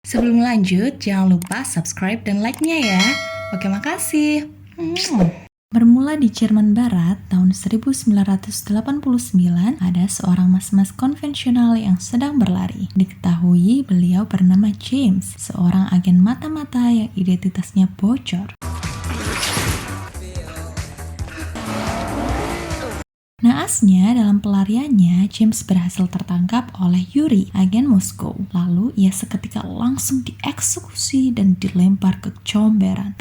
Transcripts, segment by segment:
Sebelum lanjut, jangan lupa subscribe dan like-nya ya. Oke, makasih. Bermula di Jerman Barat, tahun 1989, ada seorang mas-mas konvensional yang sedang berlari. Diketahui beliau bernama James, seorang agen mata-mata yang identitasnya bocor. Naasnya, dalam pelariannya, James berhasil tertangkap oleh Yuri, agen Moskow. Lalu, ia seketika langsung dieksekusi dan dilempar ke comberan.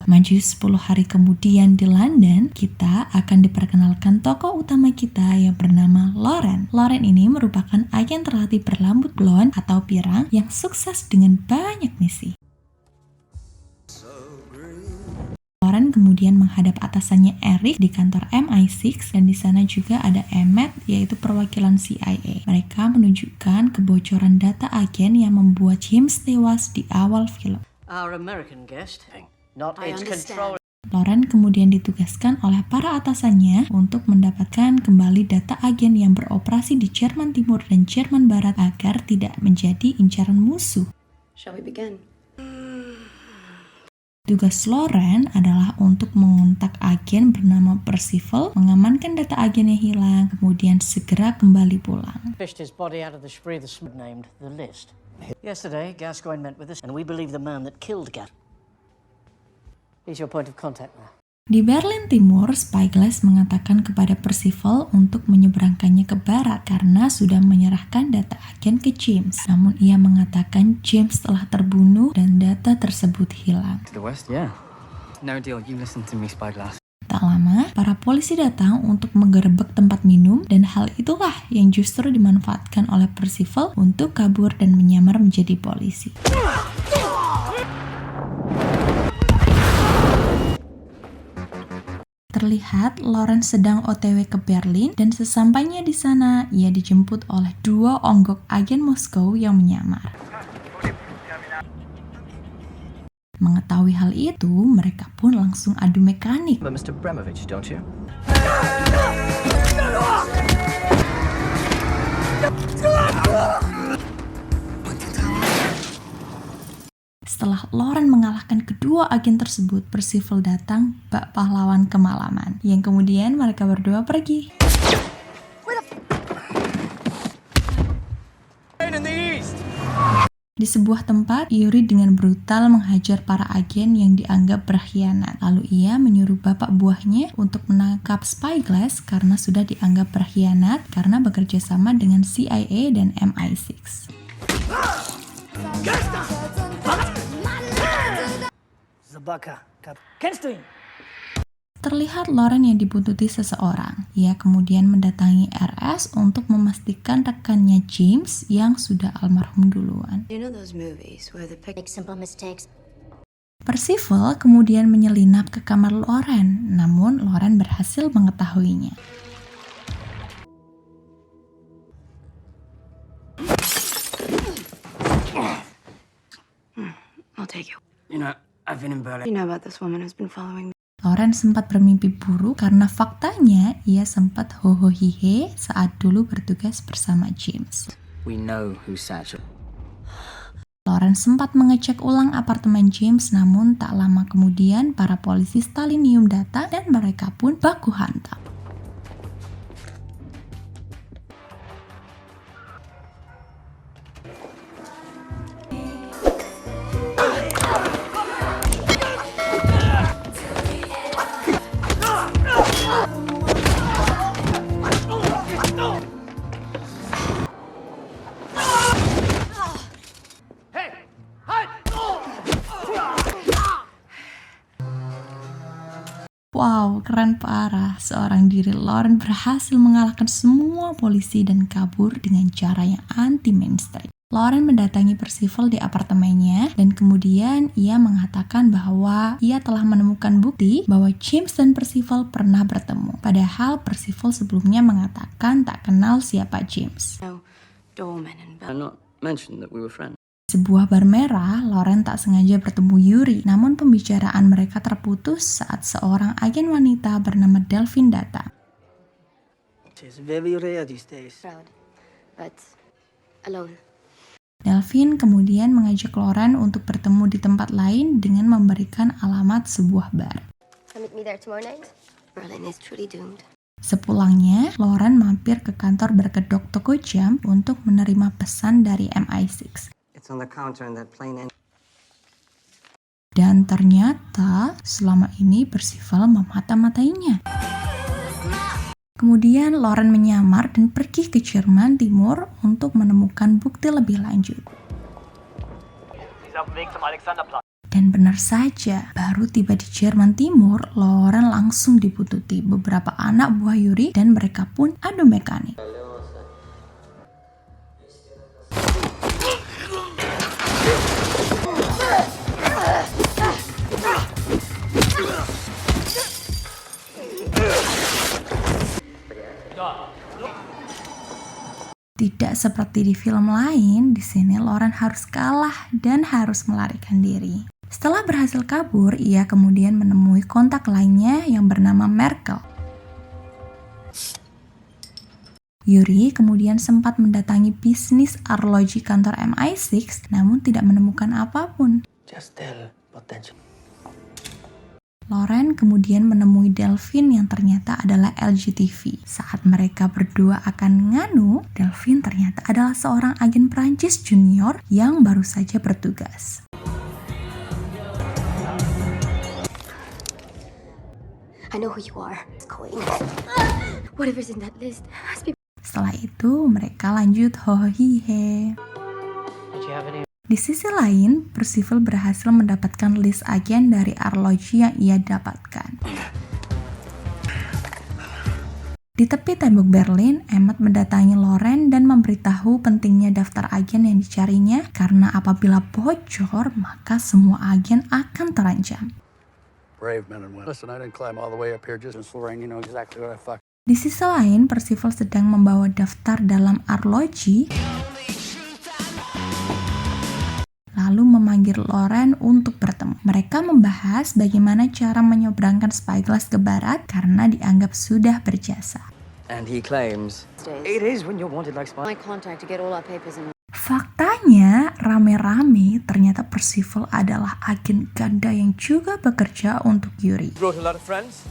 Maju 10 hari kemudian di London, kita akan diperkenalkan tokoh utama kita yang bernama Lauren. Lauren ini merupakan agen terlatih berambut blond atau pirang yang sukses dengan banyak misi. Lauren kemudian menghadap atasannya Eric di kantor MI6 dan di sana juga ada Emmett, yaitu perwakilan CIA. Mereka menunjukkan kebocoran data agen yang membuat James tewas di awal film. Our American guest, not its control. Lauren kemudian ditugaskan oleh para atasannya untuk mendapatkan kembali data agen yang beroperasi di Jerman Timur dan Jerman Barat agar tidak menjadi incaran musuh. Shall we begin? Tugas Lauren adalah untuk mengontak agen bernama Percival, mengamankan data agen yang hilang, kemudian segera kembali pulang. Fished his body out of the spree named The List. Yesterday, Gascoigne met with us, and we believe the man that killed Gat. He's your point of contact now. Di Berlin Timur, Spyglass mengatakan kepada Percival untuk menyeberangkannya ke barat karena sudah menyerahkan data agen ke James. Namun ia mengatakan James telah terbunuh dan data tersebut hilang. To the west, yeah. No deal, you listen to me, Spyglass. Tak lama, para polisi datang untuk menggerebek tempat minum dan hal itulah yang justru dimanfaatkan oleh Percival untuk kabur dan menyamar menjadi polisi. Terlihat Lauren sedang OTW ke Berlin dan sesampainya di sana ia dijemput oleh dua onggok agen Moskow yang menyamar. Mengetahui hal itu, mereka pun langsung adu mekanik. Mr. Bremovich, don't you? Setelah Lauren mengalahkan kedua agen tersebut, Percival datang bak pahlawan kemalaman, yang kemudian mereka berdua pergi. Di sebuah tempat, Yuri dengan brutal menghajar para agen yang dianggap berkhianat. Lalu ia menyuruh bapak buahnya untuk menangkap Spyglass karena sudah dianggap berkhianat karena bekerja sama dengan CIA dan MI6. Terlihat Lauren yang dibuntuti seseorang. Ia kemudian mendatangi RS untuk memastikan rekannya James yang sudah almarhum duluan. You know those movies where the Make simple mistakes. Percival kemudian menyelinap ke kamar Lauren, namun Lauren berhasil mengetahuinya. I'll take you. You know, I've been in Berlin. You know about this woman who's been following me. Lauren sempat bermimpi buruk karena faktanya ia sempat hohohihe saat dulu bertugas bersama James. We know who Satchel. Lauren sempat mengecek ulang apartemen James, namun tak lama kemudian para polisi Stalinium datang dan mereka pun baku hantam. Wow, keren parah. Seorang diri Lauren berhasil mengalahkan semua polisi dan kabur dengan cara yang anti-mainstream. Lauren mendatangi Percival di apartemennya dan kemudian ia mengatakan bahwa ia telah menemukan bukti bahwa James dan Percival pernah bertemu. Padahal Percival sebelumnya mengatakan tak kenal siapa James. Doorman and And not mention that we were friends. Sebuah bar merah, Lauren tak sengaja bertemu Yuri, namun pembicaraan mereka terputus saat seorang agen wanita bernama Delphine datang. It's very rare these days. Proud, but alone. Delphine kemudian mengajak Lauren untuk bertemu di tempat lain dengan memberikan alamat sebuah bar. Come meet me there tomorrow night. Berlin is truly doomed. Sepulangnya, Lauren mampir ke kantor berkedok toko jam untuk menerima pesan dari MI6. It's on the counter in that plain. Dan ternyata selama ini Percival memata-matainya. Kemudian Lauren menyamar dan pergi ke Jerman Timur untuk menemukan bukti lebih lanjut. Dan benar saja, baru tiba di Jerman Timur, Lauren langsung dibuntuti beberapa anak buah Yuri dan mereka pun adu mekanik. Tidak seperti di film lain, di sini Lauren harus kalah dan harus melarikan diri. Setelah berhasil kabur, ia kemudian menemui kontak lainnya yang bernama Merkel. Yuri kemudian sempat mendatangi bisnis arloji kantor MI6, namun tidak menemukan apapun. Just tell potential. Lauren kemudian menemui Delphine yang ternyata adalah LGTV. Saat mereka berdua akan nganu, Delphine ternyata adalah seorang agen Prancis junior yang baru saja bertugas. I know who you are. It's Coin. Whatever's in that list must be. Setelah itu mereka lanjut hohihe. Did you have any? Di sisi lain, Percival berhasil mendapatkan list agen dari arloji yang ia dapatkan. Di tepi tembok Berlin, Emmett mendatangi Lauren dan memberitahu pentingnya daftar agen yang dicarinya karena apabila bocor, maka semua agen akan terancam. Brave men and women. Listen, I didn't climb all the way up here just so Lorraine, you know exactly what I fucked. Di sisi lain, Percival sedang membawa daftar dalam arloji, lalu memanggil Lauren untuk bertemu. Mereka membahas bagaimana cara menyeberangkan Spyglass ke barat karena dianggap sudah berjasa. And he claims It is when you're wanted like My contact to get all our papers in. Faktanya, rame-rame ternyata Percival adalah agen ganda yang juga bekerja untuk Yuri. brought a lot of friends.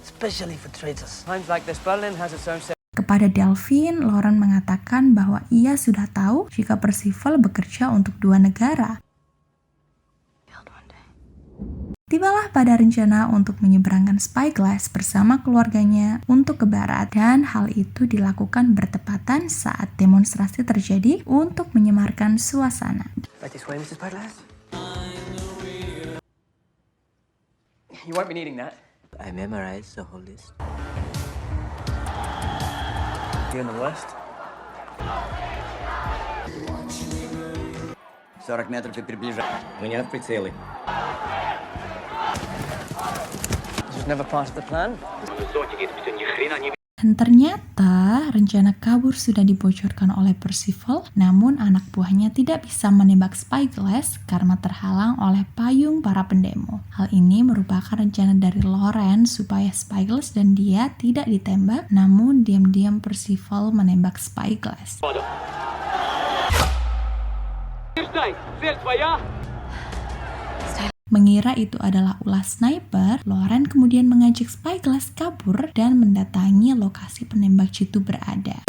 especially for traitors. Times like this, Berlin has its own set. Kepada Delphine, Lauren mengatakan bahwa ia sudah tahu jika Percival bekerja untuk dua negara. Tibalah pada rencana untuk menyeberangkan Spyglass bersama keluarganya untuk ke barat, dan hal itu dilakukan bertepatan saat demonstrasi terjadi untuk menyemarkan suasana. Right this way, Mrs. Spyglass. You won't be needing that. I memorized the whole list. You're in the West? 40 метров и приближай. Меня в прицеле. This was never part of the plan. Dan ternyata rencana kabur sudah dibocorkan oleh Percival, namun anak buahnya tidak bisa menembak Spyglass karena terhalang oleh payung para pendemo. Hal ini merupakan rencana dari Lauren supaya Spyglass dan dia tidak ditembak, namun diam-diam Percival menembak Spyglass. Mengira itu adalah ulah sniper, Lauren kemudian mengajak Spyglass kabur dan mendatangi lokasi penembak jitu berada.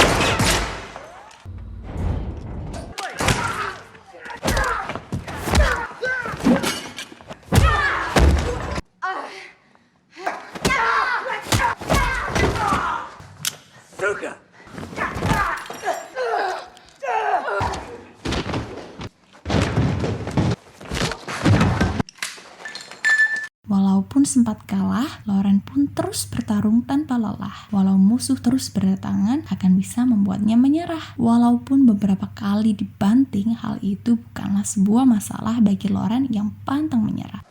Walaupun sempat kalah, Lauren pun terus bertarung tanpa lelah. Walau musuh terus berdatangan, akan bisa membuatnya menyerah. Walaupun beberapa kali dibanting, hal itu bukanlah sebuah masalah bagi Lauren yang pantang menyerah.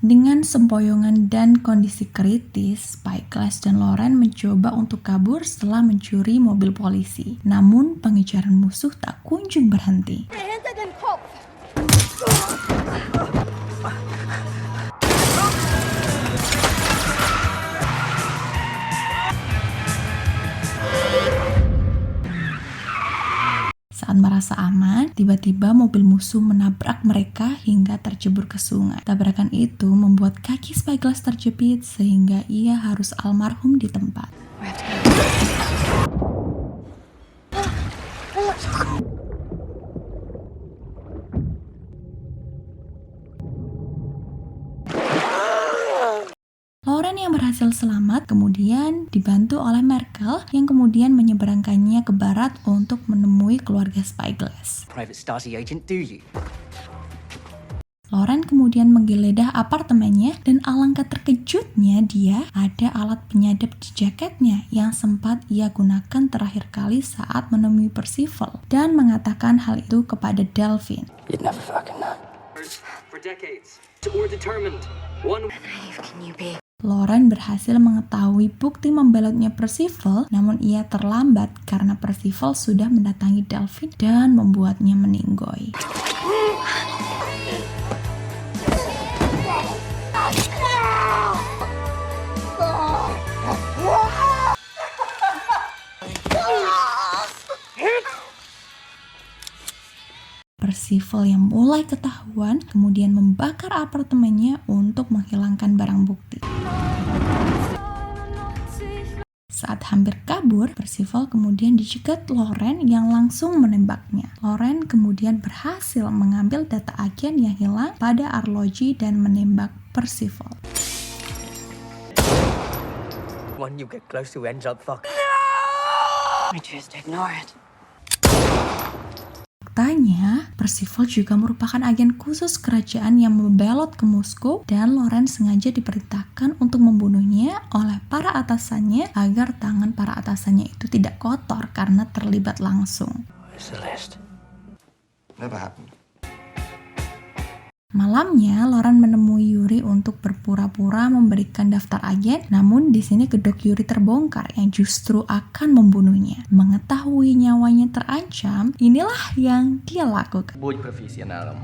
Dengan sempoyongan dan kondisi kritis, Spyglass dan Lauren mencoba untuk kabur setelah mencuri mobil polisi. Namun, pengejaran musuh tak kunjung berhenti. Saat merasa aman, tiba-tiba mobil musuh menabrak mereka hingga tercebur ke sungai. Tabrakan itu membuat kaki Spyglass terjepit sehingga ia harus almarhum di tempat. Lauren yang berhasil selamat kemudian dibantu oleh Merkel yang kemudian menyeberangkannya ke barat untuk menemui keluarga Spyglass. Private Stasi agent, do you? Lauren kemudian menggeledah apartemennya dan alangkah terkejutnya dia ada alat penyadap di jaketnya yang sempat ia gunakan terakhir kali saat menemui Percival dan mengatakan hal itu kepada Delphine. You'd never fucking know. For decades, we're determined. One. Naive can you be? Lauren berhasil mengetahui bukti membelotnya Percival, namun ia terlambat karena Percival sudah mendatangi Delphine dan membuatnya meninggoy. Percival yang mulai ketahuan kemudian membakar apartemennya untuk menghilangkan barang bukti. Saat hampir kabur, Percival kemudian dicegat Lauren yang langsung menembaknya. Lauren kemudian berhasil mengambil data agen yang hilang pada arloji dan menembak Percival. One you get close to ends up fucked. We just ignore it. Faktanya, Percival juga merupakan agen khusus kerajaan yang membelot ke Moskow dan Lauren sengaja diperintahkan untuk membunuhnya oleh para atasannya agar tangan para atasannya itu tidak kotor karena terlibat langsung. Where's the list? Never happened. Malamnya, Lauren menemui Yuri untuk berpura-pura memberikan daftar agen, namun di sini kedok Yuri terbongkar yang justru akan membunuhnya. Mengetahui nyawanya terancam, inilah yang dia lakukan. Будь профессионалом.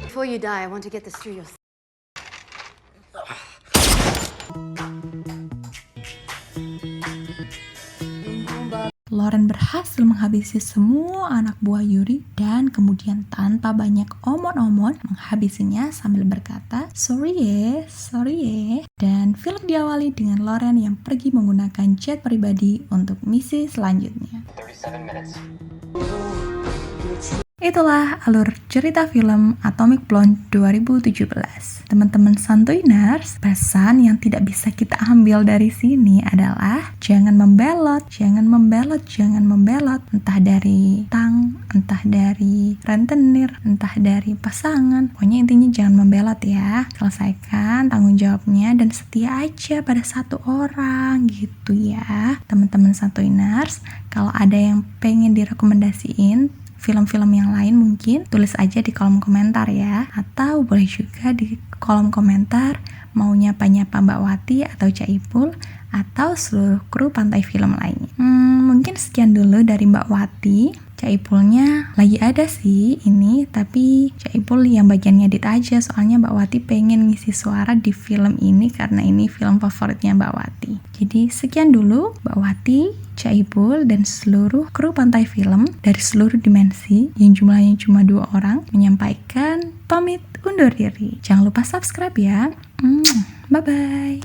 Before you die, I want to get this through your... Lauren berhasil menghabisi semua anak buah Yuri dan kemudian tanpa banyak omon-omon menghabisinya sambil berkata, sorry ya. Dan film diawali dengan Lauren yang pergi menggunakan jet pribadi untuk misi selanjutnya. 37 minutes. Itulah alur cerita film Atomic Blonde 2017. Teman-teman santuiners, pesan yang tidak bisa kita ambil dari sini adalah jangan membelot. Entah dari tang, entah dari rentenir, entah dari pasangan. Pokoknya intinya jangan membelot ya. Selesaikan tanggung jawabnya dan setia aja pada satu orang gitu ya. Teman-teman santuiners, kalau ada yang pengen direkomendasiin film-film yang lain mungkin tulis aja di kolom komentar ya, atau boleh juga di kolom komentar mau nyapa-nyapa Mbak Wati atau Cak Ipul atau seluruh kru Pantai Film lainnya. Mungkin sekian dulu dari Mbak Wati. Cak Ipulnya lagi ada sih ini, tapi Cak Ipul yang bagian ngedit aja, soalnya Mbak Wati pengen ngisi suara di film ini karena ini film favoritnya Mbak Wati. Jadi sekian dulu Mbak Wati, Cak Ipul, dan seluruh kru Pantai Film dari seluruh dimensi yang jumlahnya cuma 2 orang menyampaikan pamit undur diri. Jangan lupa subscribe ya. Bye-bye.